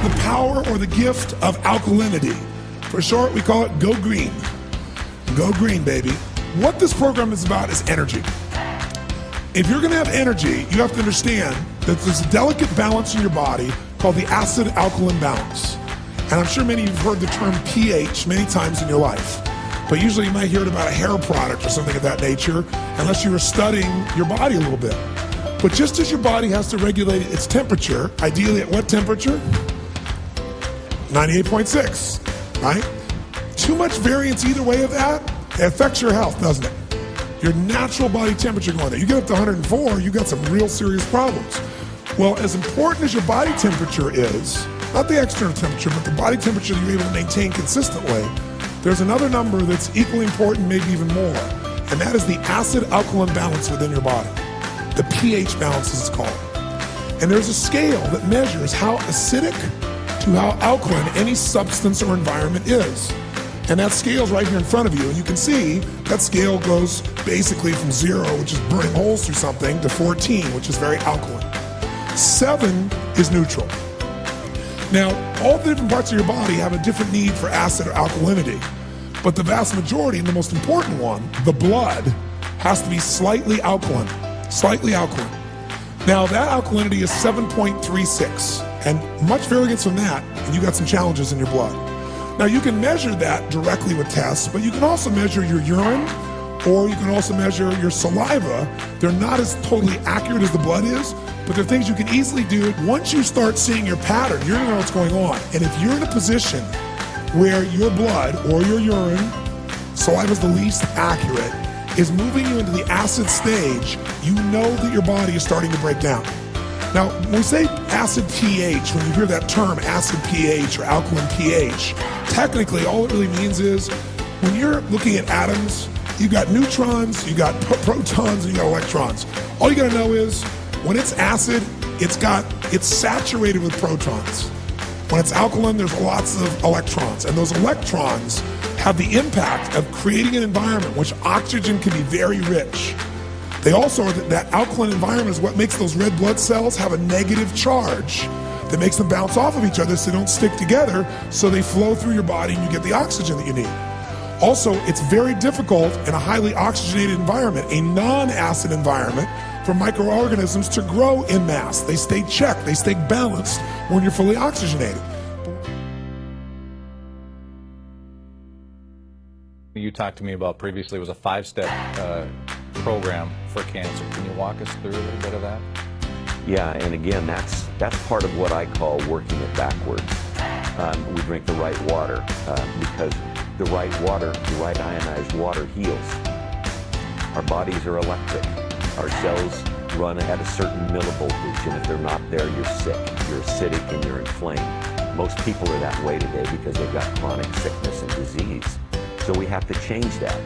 the power or the gift of alkalinity. For short, we call it Go Green. Go Green, baby. What this program is about is energy. If you're gonna have energy, you have to understand that there's a delicate balance in your body called the acid-alkaline balance. And I'm sure many of you have heard the term pH many times in your life. But usually you might hear it about a hair product or something of that nature, unless you were studying your body a little bit. But just as your body has to regulate its temperature, ideally at what temperature? 98.6, right? Too much variance either way of that, it affects your health, doesn't it? Your natural body temperature going there. You get up to 104, you got some real serious problems. Well, as important as your body temperature is, not the external temperature, but the body temperature that you're able to maintain consistently, there's another number that's equally important, maybe even more, and that is the acid-alkaline balance within your body. The pH balance is called. And there's a scale that measures how acidic to how alkaline any substance or environment is. And that scale's right here in front of you, and you can see that scale goes basically from 0, which is burning holes through something, to 14, which is very alkaline. 7 is neutral. Now, all the different parts of your body have a different need for acid or alkalinity, but the vast majority, and the most important one, the blood, has to be slightly alkaline. Slightly alkaline. Now, that alkalinity is 7.36, and much variance from that, and you got some challenges in your blood. Now, you can measure that directly with tests, but you can also measure your urine, or you can also measure your saliva. They're not as totally accurate as the blood is, but they're things you can easily do. Once you start seeing your pattern, you're gonna know what's going on. And if you're in a position where your blood or your urine, saliva is the least accurate, is moving you into the acid stage, you know that your body is starting to break down. Now, when we say acid pH, when you hear that term acid pH or alkaline pH, technically all it really means is when you're looking at atoms, you got neutrons, you got protons, and you got electrons. All you gotta know is when it's acid, it's saturated with protons. When it's alkaline, there's lots of electrons, and those electrons have the impact of creating an environment which oxygen can be very rich. They also, that alkaline environment is what makes those red blood cells have a negative charge that makes them bounce off of each other so they don't stick together, so they flow through your body and you get the oxygen that you need. Also, it's very difficult in a highly oxygenated environment, a non-acid environment, for microorganisms to grow in mass. They stay checked, they stay balanced when you're fully oxygenated. You talked to me about previously was a 5-step program for cancer. Can you walk us through a little bit of that? Yeah, and again, that's part of what I call working it backwards. We drink the right water because the right water, the right ionized water heals. Our bodies are electric. Our cells run at a certain millivoltage, and if they're not there, you're sick, you're acidic, and you're inflamed. Most people are that way today because they've got chronic sickness and disease. So we have to change that.